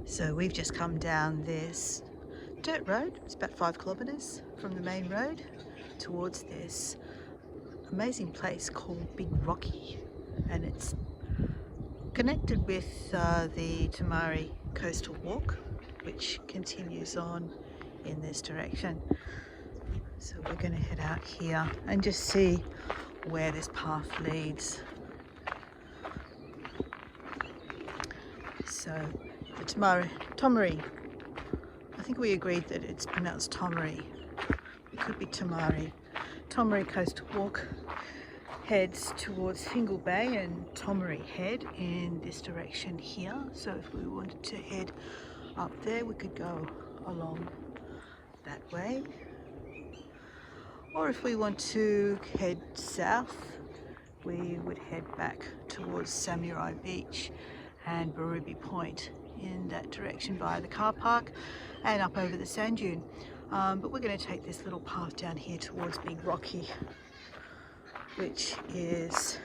So we've just come down this dirt road. It's about 5 kilometres from the main road towards this amazing place called Big Rocky, and it's connected with the Tomaree Coastal Walk, which continues on in this direction. So we're going to head out here and just see where this path leads. So the Tomaree, I think we agreed that it's pronounced Tomaree. It could be Tomaree. Tomaree Coastal Walk heads towards Fingal Bay and Tomaree Head in this direction here. So if we wanted to head up there, we could go along that way. Or if we want to head south, we would head back towards Samurai Beach and Barooby Point in that direction via the car park and up over the sand dune. But we're going to take this little path down here towards Big Rocky, which is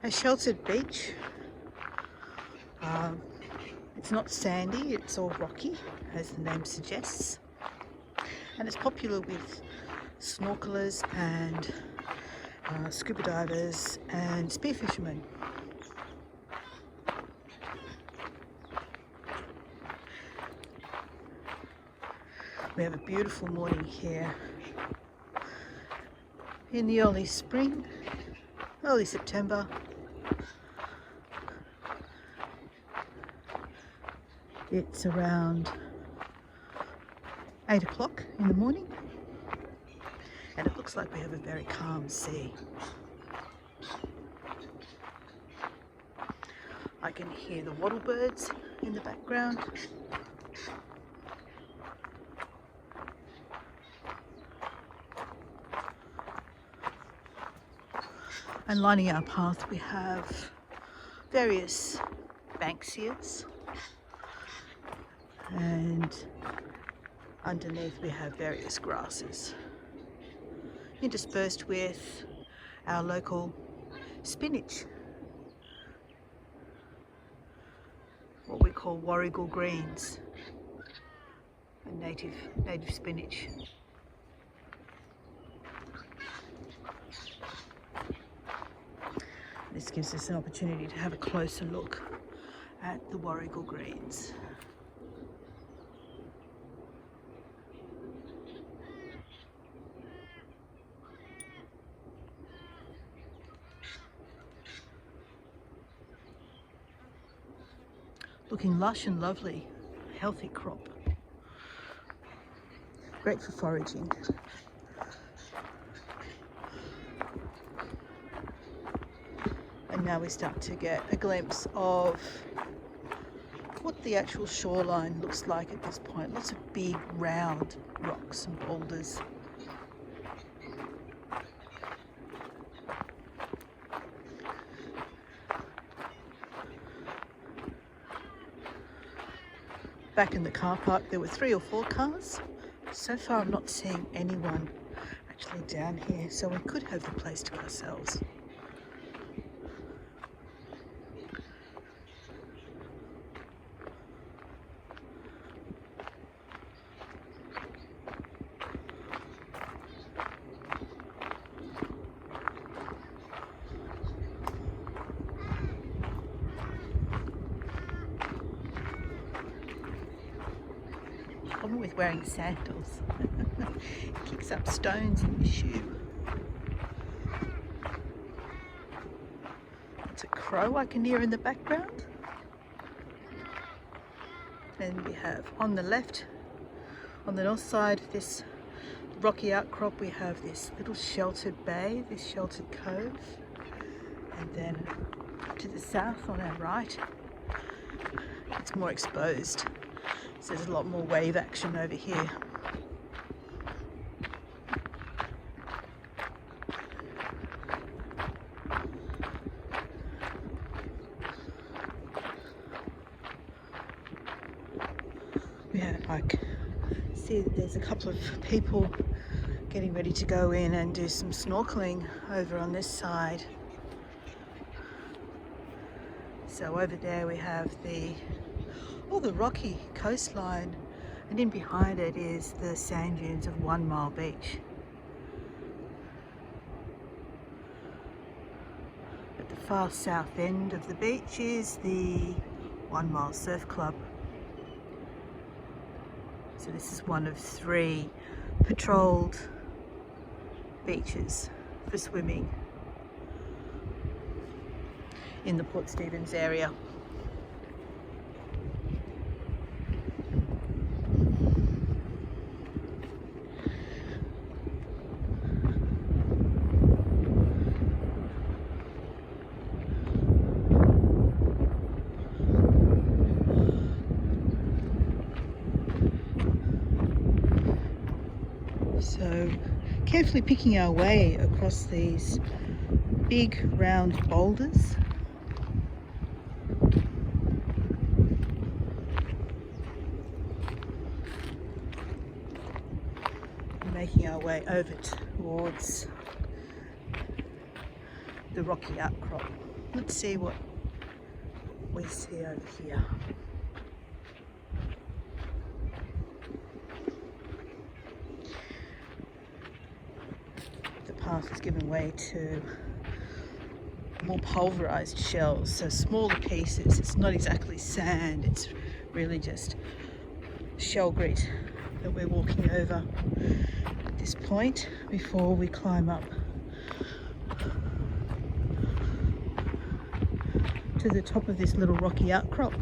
a sheltered beach. It's not sandy, it's all rocky, as the name suggests, and it's popular with snorkelers and scuba divers and spearfishermen. We have a beautiful morning here in the early spring, early September. It's around 8 o'clock in the morning, and it looks like we have a very calm sea. I can hear the wattlebirds in the background. And lining our path we have various banksias, and underneath we have various grasses, interspersed with our local spinach, what we call warrigal greens, a native spinach. This gives us an opportunity to have a closer look at the warrigal greens. Looking lush and lovely, healthy crop. Great for foraging. And now we start to get a glimpse of what the actual shoreline looks like at this point. Lots of big round rocks and boulders. Back in the car park there were 3 or 4 cars. So far I'm not seeing anyone actually down here, so we could have the place to ourselves. Problem with wearing sandals. It kicks up stones in your shoe. It's a crow I can hear in the background. And we have on the left, on the north side of this rocky outcrop, we have this little sheltered bay, this sheltered cove. And then to the south on our right, it's more exposed. So there's a lot more wave action over here. Yeah, I see that there's a couple of people getting ready to go in and do some snorkelling over on this side. So over there we have the or the rocky coastline, and in behind it is the sand dunes of 1 Mile Beach. At the far south end of the beach is the 1 Mile Surf Club. So this is one of 3 patrolled beaches for swimming in the Port Stephens area. So carefully picking our way across these big round boulders. Making our way over towards the rocky outcrop. Let's see what we see over here. The path has given way to more pulverized shells, so smaller pieces. It's not exactly sand, it's really just shell grit that we're walking over at this point before we climb up to the top of this little rocky outcrop.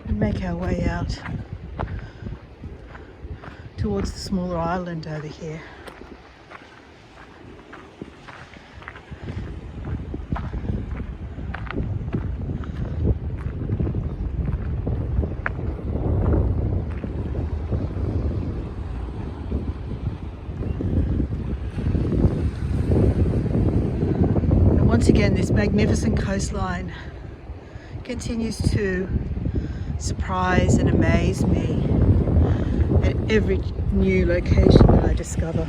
And make our way out towards the smaller island over here. And once again, this magnificent coastline continues to surprise and amaze me at every new location that I discover.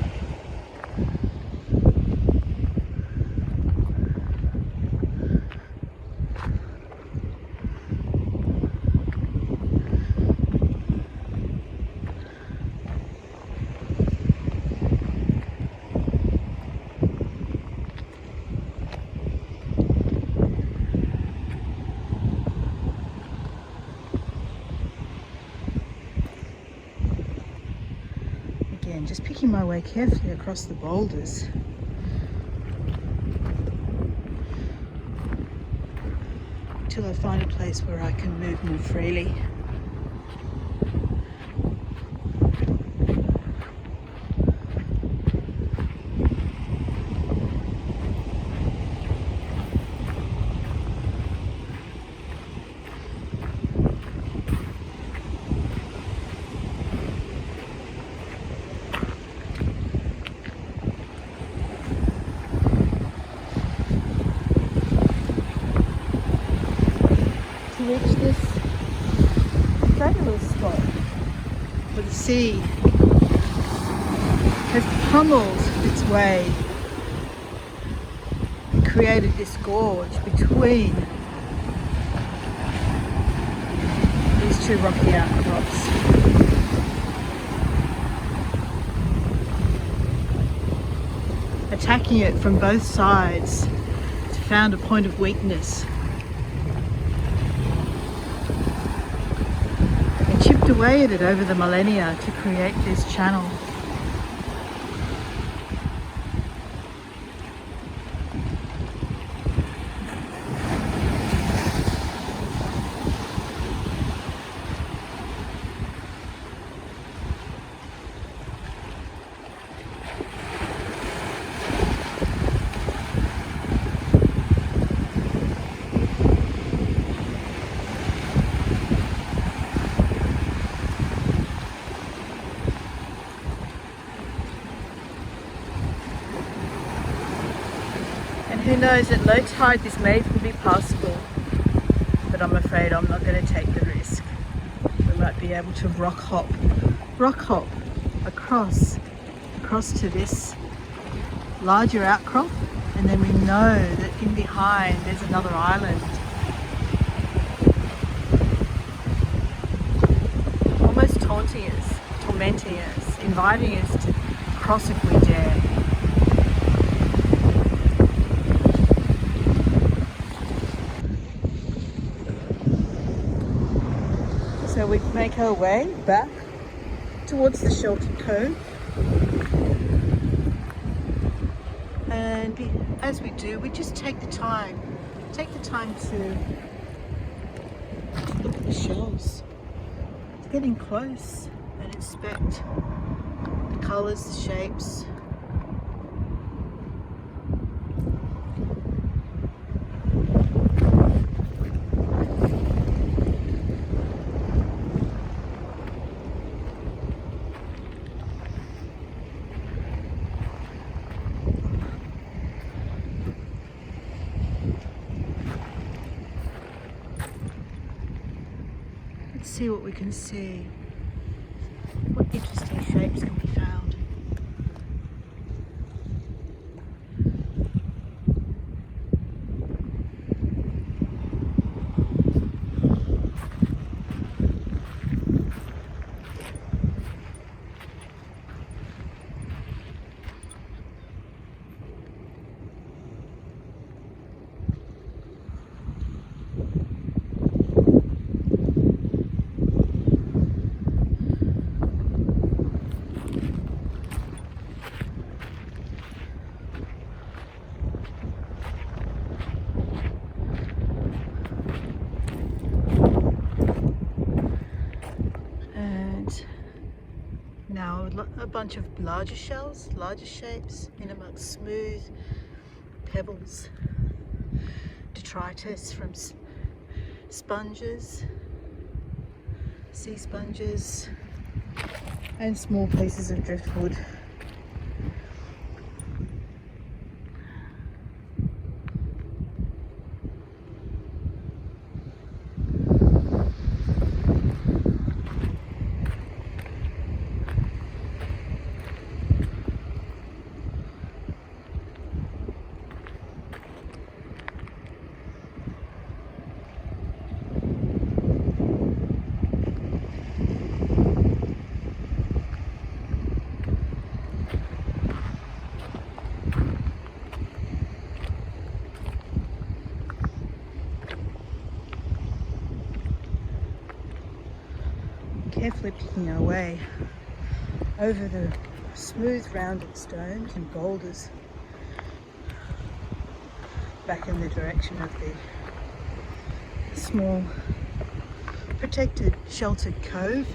Again, just picking my way carefully across the boulders. Until I find a place where I can move more freely. Reach this fabulous spot where the sea has pummeled its way and created this gorge between these 2 rocky outcrops. Attacking it from both sides to found a point of weakness. Chipped away at it over the millennia to create this channel. Who knows, at low tide this may even be passable, but I'm afraid I'm not going to take the risk. We're much might be able to rock hop across to this larger outcrop, and then we know that in behind there's another island. Almost tormenting us, inviting us to cross if we dare. So we make our way back towards the sheltered cove, and as we do, we just take the time to look at the shells, to get in close and inspect the colours, the shapes. Let's see what we can see. What interesting shapes can be found. Now a bunch of larger shells, larger shapes in amongst smooth pebbles, detritus from sponges, sea sponges, and small pieces of driftwood. Carefully picking our way over the smooth rounded stones and boulders back in the direction of the small protected sheltered cove.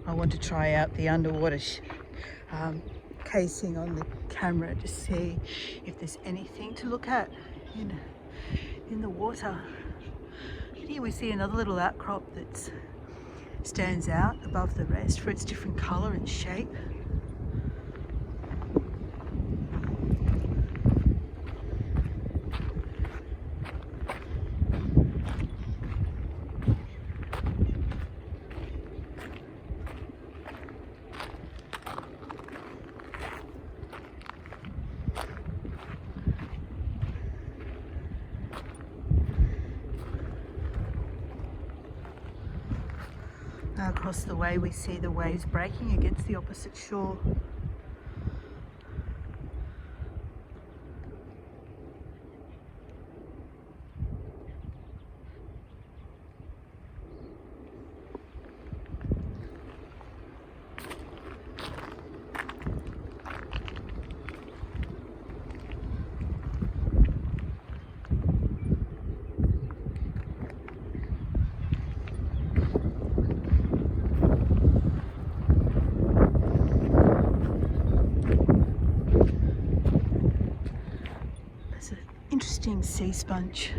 I want to try out the underwater casing on the camera to see if there's anything to look at in the water. But here we see another little outcrop that stands out above the rest for its different colour and shape. Now across the way we see the waves breaking against the opposite shore. sea sponge.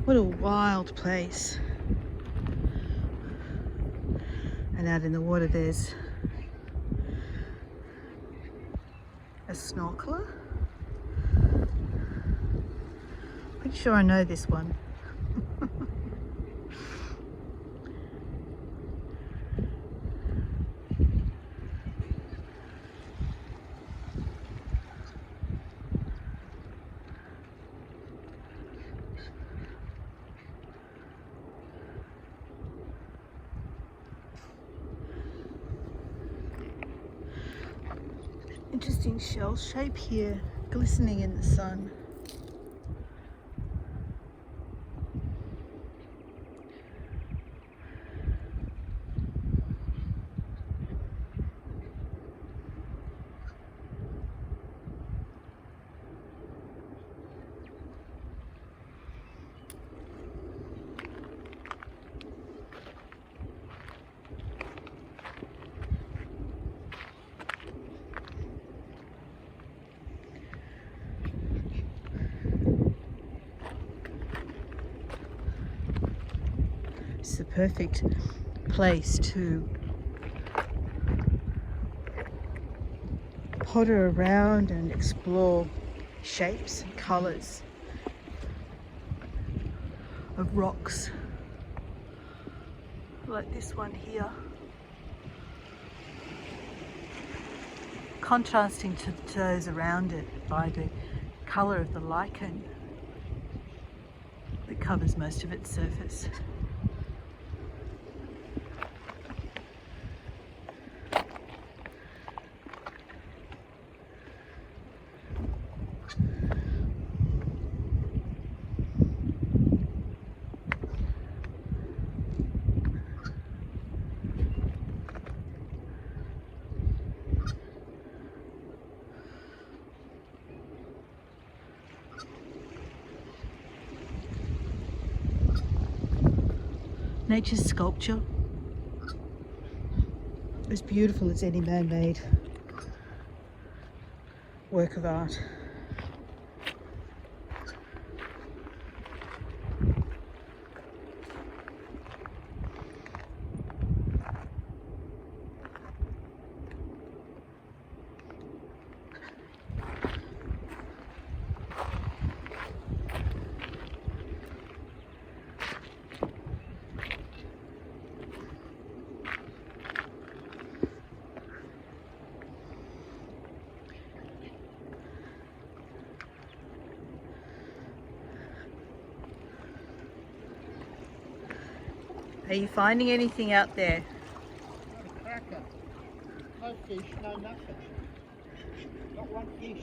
What a wild place. And out in the water there's a snorkeler. Pretty sure I know this one. Interesting shell shape here, glistening in the sun. It's the perfect place to potter around and explore shapes and colours of rocks like this one here, contrasting to those around it by the colour of the lichen that covers most of its surface. Nature's sculpture, as beautiful as any man-made work of art. Are you finding anything out there? No cracker, no fish, no nothing. Not one fish.